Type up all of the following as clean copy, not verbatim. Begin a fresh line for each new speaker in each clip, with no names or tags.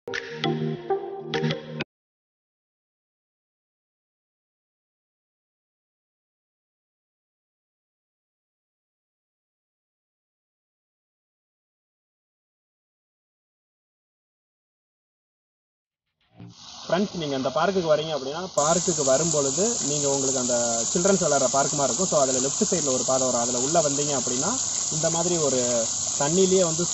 Friends, நீங்கள் அந்த பார்க்குக்கு வரீங்க அப்படின்னா, பார்க்குக்கு வரும்பொழுது நீங்கள் உங்களுக்கு அந்த சில்ட்ரன்ஸ் விளையாடுற பார்க் மாதிரி இருக்கும். ஸோ அதில் லெஃப்ட் சைடில் ஒரு பாதை வரும். அதில் உள்ளே வந்தீங்க அப்படின்னா இந்த மாதிரி ஒரு தண்ணியிலேயே வந்து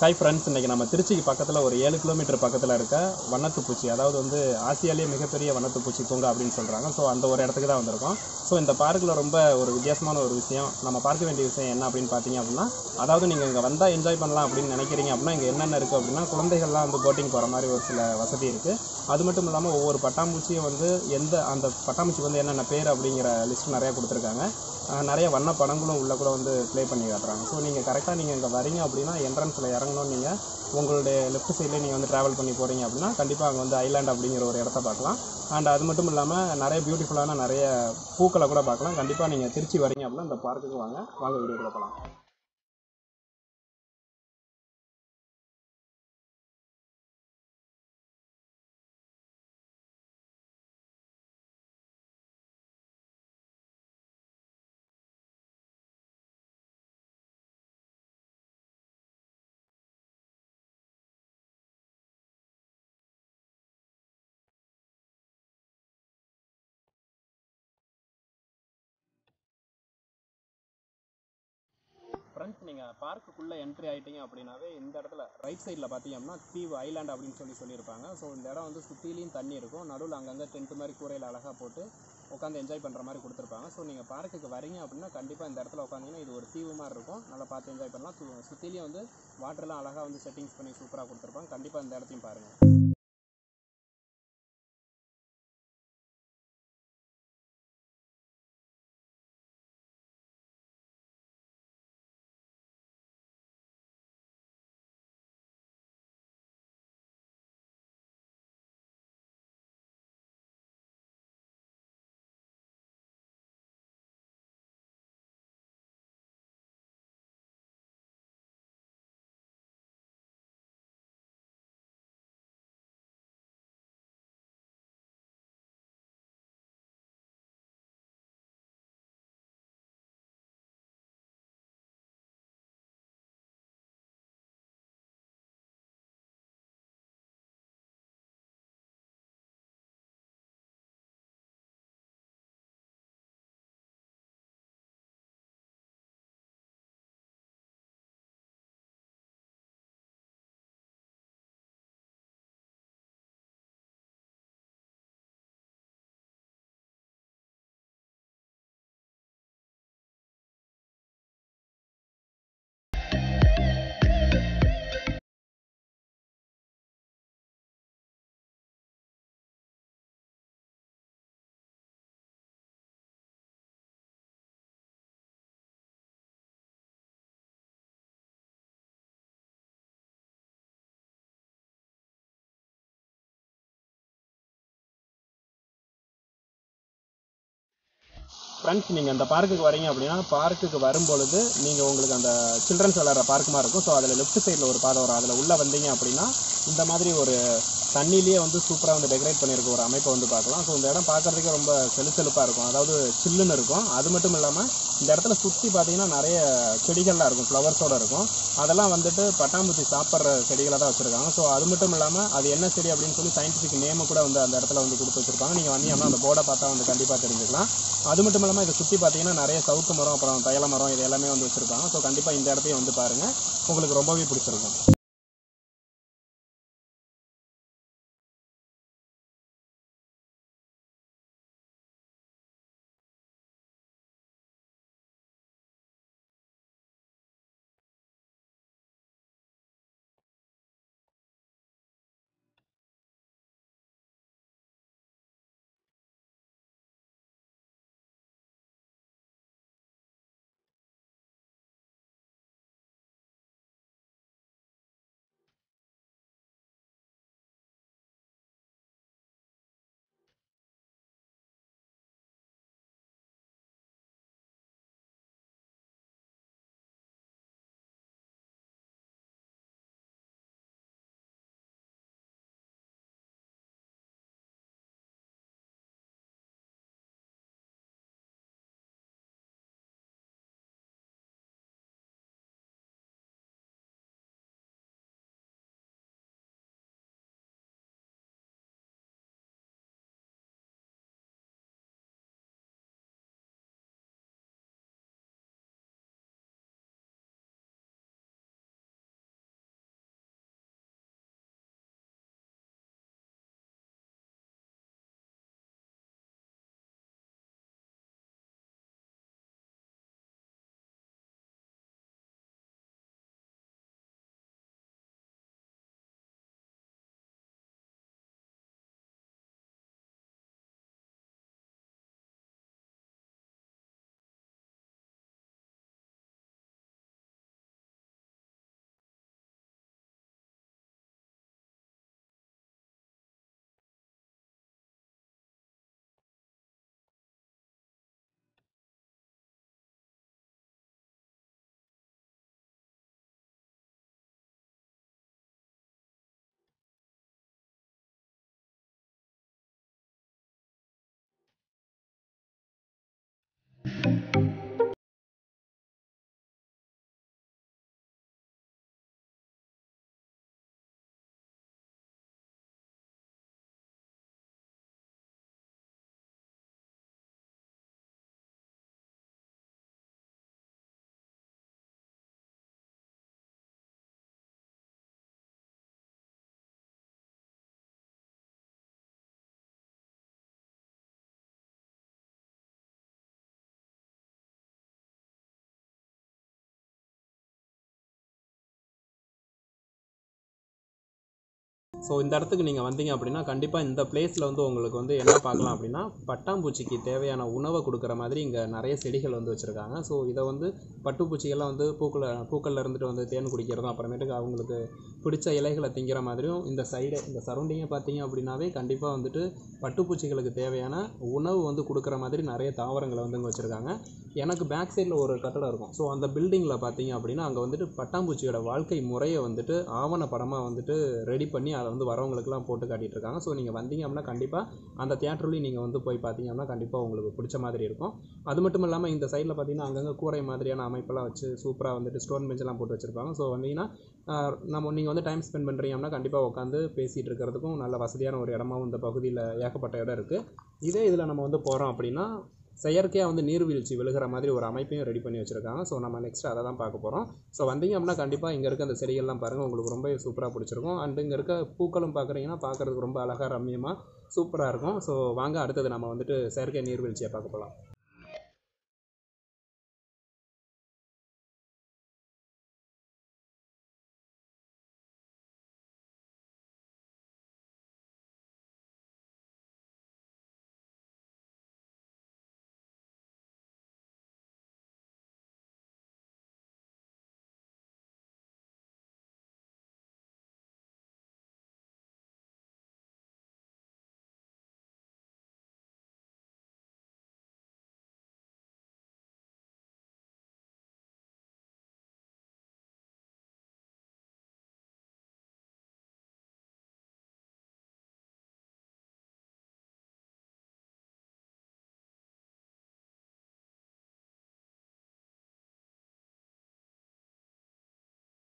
ஹாய் ஃப்ரெண்ட்ஸ், இன்றைக்கி நம்ம திருச்சிக்கு பக்கத்தில் ஒரு 7 கிலோமீட்டர் பக்கத்தில் இருக்க வண்ணத்துப்பூச்சி, அதாவது வந்து ஆசியாலேயே மிகப்பெரிய வண்ணத்துப்பூச்சி பூங்கா அப்படின்னு சொல்கிறாங்க. ஸோ அந்த ஒரு இடத்துக்கு தான் வந்திருக்கோம். ஸோ இந்த பார்க்கில் ரொம்ப ஒரு வித்தியாசமான ஒரு விஷயம், நம்ம பார்க்க வேண்டிய விஷயம் என்ன அப்படின்னு பார்த்தீங்க அப்படின்னா, அதாவது நீங்கள் இங்கே வந்தால் என்ஜாய் பண்ணலாம் அப்படின்னு நினைக்கிறீங்க அப்படின்னா இங்கே என்னென்ன இருக்குது அப்படின்னா, குழந்தைகள்லாம் வந்து போட்டிங் போகிற மாதிரி ஒரு சில வசதி இருக்குது. அது மட்டும் இல்லாமல் ஒவ்வொரு பட்டாம்பூச்சியும் வந்து அந்த பட்டாம்பூச்சி வந்து என்னென்ன பேர் அப்படிங்கிற லிஸ்ட் நிறையா கொடுத்துருக்காங்க. நிறைய வண்ண படங்களும் உள்ளே கூட வந்து ப்ளே பண்ணி காட்டுறாங்க. ஸோ நீங்கள் கரெக்டாக நீங்கள் இங்கே வரீங்க அப்படின்னா என்ட்ரன்ஸில் இறங்கணும். நீங்கள் உங்களுடைய லெஃப்ட் சைட்லேயே நீங்கள் வந்து ட்ராவல் பண்ணி போகிறீங்க அப்படின்னா கண்டிப்பாக அங்கே வந்து ஐலாண்ட் அப்படிங்கிற ஒரு இடத்த பார்க்கலாம். அண்ட் அது மட்டும் இல்லாமல் நிறைய பியூட்டிஃபுல்லான நிறைய பூக்களை கூட பார்க்கலாம். கண்டிப்பாக நீங்கள் திருச்சி வரீங்க அப்படின்னா இந்த பார்க்குக்கு வாங்க வீடியோக்குள்ள போகலாம். ஃப்ரெண்ட்ஸ், நீங்கள் பார்க்குள்ளே என்ட்ரி ஆகிட்டீங்க அப்படின்னாவே இந்த இடத்துல ரைட் சைடில் பார்த்தீங்க அப்படின்னா தீவு ஐலாண்ட் அப்படின்னு சொல்லியிருப்பாங்க. ஸோ இந்த இடம் வந்து சுற்றிலையும் தண்ணி இருக்கும். நடுவில் அங்கங்கே டென்ட் மாதிரி கூரையில் அழகாக போட்டு உட்காந்து என்ஜாய் பண்ணுற மாதிரி கொடுத்துருப்பாங்க. ஸோ நீங்கள் பார்க்குக்கு வரீங்க அப்படின்னா கண்டிப்பாக இந்த இடத்துல உட்காந்திங்கன்னா இது ஒரு தீவு மாதிரி இருக்கும். நல்லா பார்த்து என்ஜாய் பண்ணலாம். சுற்றிலையும் வந்து வாட்டர்லாம் அழகாக வந்து செட்டிங்ஸ் பண்ணி சூப்பராக கொடுத்துருப்பாங்க. கண்டிப்பாக இந்த இடத்தையும் பாருங்கள். ஃப்ரெண்ட்ஸ், நீங்கள் அந்த பார்க்குக்கு வரீங்க அப்படின்னா பார்க்குக்கு வரும்பொழுது நீங்கள் உங்களுக்கு அந்த சில்ட்ரன்ஸ் விளையாடுற பார்க் மாதிரி இருக்கும். ஸோ அதில் லெஃப்ட் சைடில் ஒரு பாதை வரும். அதில் உள்ளே வந்தீங்க அப்படின்னா இந்த மாதிரி ஒரு தண்ணியிலேயே வந்து சூப்பராக வந்து டெக்கரேட் பண்ணியிருக்க ஒரு அமைப்பை வந்து பார்க்கலாம். ஸோ இந்த இடம் பார்க்குறதுக்கே ரொம்ப செலுப்பாக இருக்கும். அதாவது சில்லுன்னு இருக்கும். அது மட்டும் இல்லாமல் இந்த இடத்துல சுற்றி பார்த்தீங்கன்னா நிறைய செடிகள்லாம் இருக்கும், ஃப்ளவர்ஸோடு இருக்கும். அதெல்லாம் வந்துட்டு பட்டாம்பூச்சி சாப்பிட்ற செடிகளை தான் வச்சுருக்காங்க. ஸோ அது மட்டும் இல்லாமல் அது என்ன செடி அப்படின்னு சொல்லி சயின்டிஃபிக் நேமு கூட வந்து அந்த இடத்துல வந்து கொடுத்து வச்சுருப்பாங்க. நீங்கள் வந்தீங்கன்னா அந்த போர்டை பார்த்தா வந்து கண்டிப்பாக தெரிஞ்சுக்கலாம். அது மட்டும் இல்லாமல் இதை சுற்றி பார்த்தீங்கன்னா நிறைய சவுக்கு மரம், அப்புறம் தைல மரம், இது எல்லாமே வந்து வச்சுருப்பாங்க. ஸோ கண்டிப்பாக இந்த இடத்தையும் வந்து பாருங்கள், உங்களுக்கு ரொம்பவே பிடிச்சிருக்கும். ஸோ இந்த இடத்துக்கு நீங்கள் வந்தீங்க அப்படின்னா கண்டிப்பாக இந்த பிளேஸில் வந்து உங்களுக்கு வந்து என்ன பார்க்கலாம் அப்படின்னா பட்டாம்பூச்சிக்கு தேவையான உணவை கொடுக்குற மாதிரி இங்கே நிறைய செடிகள் வந்து வச்சுருக்காங்க. ஸோ இதை வந்து பட்டுப்பூச்சிகள்லாம் வந்து பூக்களில் இருந்துட்டு வந்து தேன் குடிக்கிறதும் அப்புறமேட்டுக்கு அவங்களுக்கு பிடிச்ச இலைகளை திங்கிற மாதிரியும் இந்த சைடு இந்த சரௌண்டிங்கை பார்த்தீங்க அப்படின்னாவே கண்டிப்பாக வந்துட்டு பட்டுப்பூச்சிகளுக்கு தேவையான உணவு வந்து கொடுக்குற மாதிரி நிறைய தாவரங்களை வந்து இங்கே வச்சுருக்காங்க. எனக்கு பேக் சைடில் ஒரு கட்டடம் இருக்கும். ஸோ அந்த பில்டிங்கில் பார்த்தீங்க அப்படின்னா அங்கே வந்துட்டு பட்டாம்பூச்சியோட வாழ்க்கை முறையை வந்துட்டு ஆவணப்படமாக வந்துட்டு ரெடி பண்ணி அதை வந்து வரவங்களுக்குலாம் போட்டு காட்டிகிட்டு இருக்காங்க. ஸோ நீங்கள் வந்தீங்க அப்படின்னா கண்டிப்பாக அந்த தியேட்டர்லேயும் நீங்கள் வந்து போய் பார்த்தீங்க அப்படின்னா கண்டிப்பாக உங்களுக்கு பிடிச்ச மாதிரி இருக்கும். அது மட்டும் இல்லாமல் இந்த சைடில் பார்த்தீங்கன்னா அங்கங்கே கூரை மாதிரியான அமைப்பெல்லாம் வச்சு சூப்பராக வந்துட்டு ஸ்டோன் பெஞ்செல்லாம் போட்டு வச்சுருப்பாங்க. ஸோ வந்தீங்கன்னா நீங்கள் வந்து டைம் ஸ்பெண்ட் பண்ணுறீங்க அப்படின்னா கண்டிப்பாக உட்காந்து பேசிகிட்டு இருக்கிறதுக்கும் நல்ல வசதியான ஒரு இடமாவும் இந்த பகுதியில் ஏகப்பட்ட இடம் இருக்குது. இதே இதில் நம்ம வந்து போகிறோம் அப்படின்னா செயற்கையாக வந்து நீர்வீழ்ச்சி விழுகிற மாதிரி ஒரு அமைப்பையும் ரெடி பண்ணி வச்சுருக்காங்க. ஸோ நம்ம நெக்ஸ்ட் அதை தான் பார்க்க போகிறோம். ஸோ வந்தீங்க அப்படின்னா கண்டிப்பாக இங்கே இருக்க அந்த செடிகள்லாம் பாருங்கள், உங்களுக்கு ரொம்ப சூப்பராக பிடிச்சிருக்கும். அண்ட் இங்கே இருக்க பூக்களும் பார்க்குறீங்கன்னா பார்க்குறதுக்கு ரொம்ப அழகாக ரம்மியமாக சூப்பராக இருக்கும். ஸோ வாங்க அடுத்தது நம்ம வந்துட்டு செயற்கை நீர்வீழ்ச்சியை பார்க்க போகலாம்.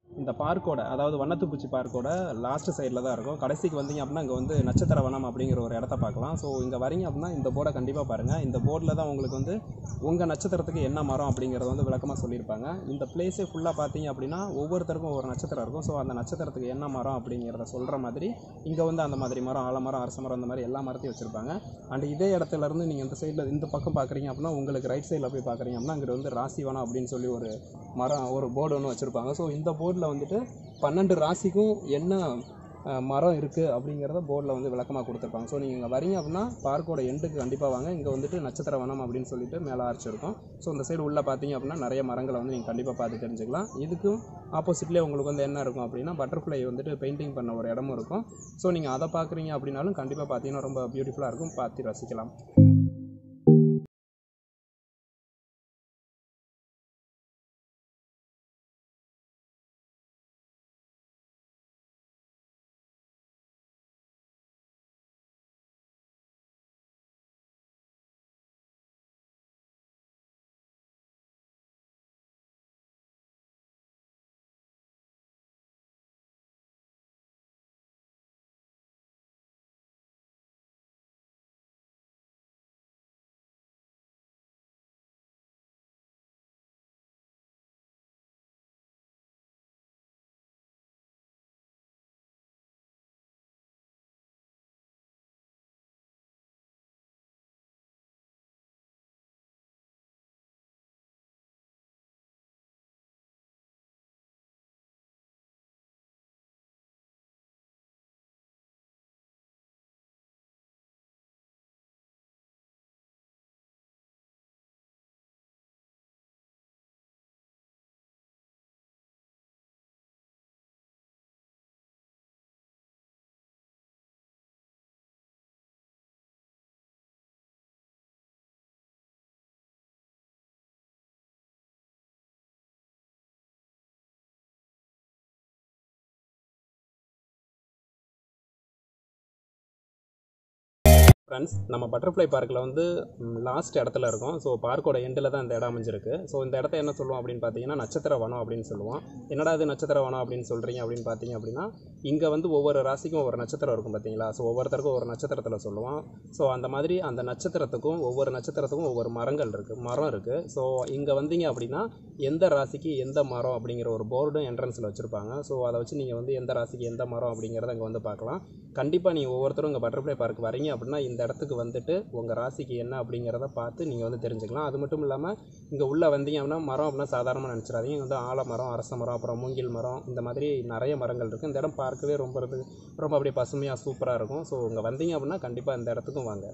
இந்த பார்க்கோட அதாவது வண்ணத்துப்பூச்சி பார்க்கோட லாஸ்ட் சைடில் தான் இருக்கும். கடைசிக்கு வந்தீங்க அப்படின்னா இங்கே வந்து நட்சத்திர வனம் அப்படிங்கிற ஒரு இடத்த பார்க்கலாம். ஸோ இங்கே வரீங்க அப்படின்னா இந்த போர்டை கண்டிப்பாக பாருங்கள். இந்த போர்டில் தான் உங்களுக்கு வந்து உங்கள் நட்சத்திரத்துக்கு என்ன மரம் அப்படிங்கிறத வந்து விளக்கமாக சொல்லியிருப்பாங்க. இந்த பிளேஸே ஃபுல்லாக பார்த்தீங்க அப்படின்னா ஒவ்வொருத்தருக்கும் ஒரு நட்சத்திரம் இருக்கும். ஸோ அந்த நட்சத்திரத்துக்கு என்ன மரம் அப்படிங்கிறத சொல்கிற மாதிரி இங்கே வந்து அந்த மாதிரி மரம், ஆலமரம், அரச மரம், அந்த மாதிரி எல்லா மரத்தையும் வச்சுருப்பாங்க. அண்ட் இதே இடத்துலேருந்து நீங்கள் இந்த சைடில் இந்த பக்கம் பார்க்குறீங்க அப்படின்னா உங்களுக்கு ரைட் சைடில் போய் பார்க்குறீங்க அப்படின்னா அங்கே வந்து ராசிவனம் அப்படின்னு சொல்லி ஒரு மரம், ஒரு போர்டு ஒன்று வச்சுருப்பாங்க. ஸோ இந்த போர்டில் வந்துட்டு 12 ராசிக்கும் என்ன மரம் இருக்குது அப்படிங்கிறத போர்டில் வந்து விளக்கமாக கொடுத்துருப்பாங்க. ஸோ நீங்கள் இங்கே வரீங்க அப்படின்னா பார்க்கோட எண்டுக்கு கண்டிப்பாக வாங்க. இங்கே வந்துட்டு நட்சத்திர வனம் அப்படின்னு சொல்லிட்டு மேலே ஆர்ச் இருக்கும். ஸோ இந்த சைடு உள்ளே பார்த்தீங்க அப்படின்னா நிறைய மரங்களை வந்து நீங்கள் கண்டிப்பாக பார்த்து தெரிஞ்சுக்கலாம். இதுக்கும் ஆப்போசிட்லேயே உங்களுக்கு வந்து என்ன இருக்கும் அப்படின்னா பட்டர்ஃப்ளை வந்துட்டு பெயிண்டிங் பண்ண ஒரு இடமும் இருக்கும். ஸோ நீங்கள் அதை பார்க்குறீங்க அப்படின்னாலும் கண்டிப்பாக பார்த்தீங்கன்னா ரொம்ப பியூட்டிஃபுல்லாக இருக்கும், பார்த்து ரசிக்கலாம். ஃப்ரெண்ட்ஸ், நம்ம பட்டர்ஃப்ளை பார்க்கில் வந்து லாஸ்ட் இடத்துல இருக்கும். ஸோ பார்க்கோட எண்டில் தான் இந்த இடம் அமைஞ்சிருக்கு. ஸோ இந்த இடத்த என்ன சொல்லுவோம் அப்படின்னு பார்த்தீங்கன்னா நட்சத்திர வனம் அப்படின்னு சொல்லுவோம். என்னடா இது நட்சத்திர வனம் அப்படின்னு சொல்கிறீங்க அப்படின்னு பார்த்தீங்க அப்படின்னா இங்கே வந்து ஒவ்வொரு ராசிக்கும் ஒவ்வொரு நட்சத்திரம் இருக்கும் பார்த்தீங்களா. ஸோ ஒவ்வொருத்தருக்கும் ஒவ்வொரு நட்சத்திரத்தில் சொல்லுவோம். ஸோ அந்த மாதிரி அந்த நட்சத்திரத்துக்கும் ஒவ்வொரு மரங்கள் இருக்குது, மரம் இருக்குது. ஸோ இங்கே வந்தீங்க அப்படின்னா எந்த ராசிக்கு எந்த மரம் அப்படிங்கிற ஒரு போர்டும் என்ட்ரன்ஸில் வச்சுருப்பாங்க. ஸோ அதை வச்சு நீங்கள் வந்து எந்த ராசிக்கு எந்த மரம் அப்படிங்கிறத அங்கே வந்து பார்க்கலாம். கண்டிப்பாக நீங்கள் ஒவ்வொருத்தரும் இங்கே பட்டர்ஃப்ளை பார்க் வரீங்க அப்படின்னா இந்த இடத்துக்கு வந்துட்டு உங்கள் ராசிக்கு என்ன அப்படிங்கிறத பார்த்து நீங்கள் வந்து தெரிஞ்சுக்கலாம். அது மட்டும் இல்லாமல் இங்கே உள்ளே வந்தீங்க அப்படின்னா மரம் அப்படின்னா சாதாரணமாக நினச்சிடாதீங்க. இங்கே வந்து ஆலமரம், அரச மரம், அப்புறம் மூங்கில் மரம், இந்த மாதிரி நிறைய மரங்கள் இருக்குது. இந்த இடம் பார்க்கவே ரொம்ப அப்படியே பசுமையாக சூப்பராக இருக்கும். ஸோ இங்கே வந்தீங்க அப்படின்னா கண்டிப்பாக இந்த இடத்துக்கும் வாங்க.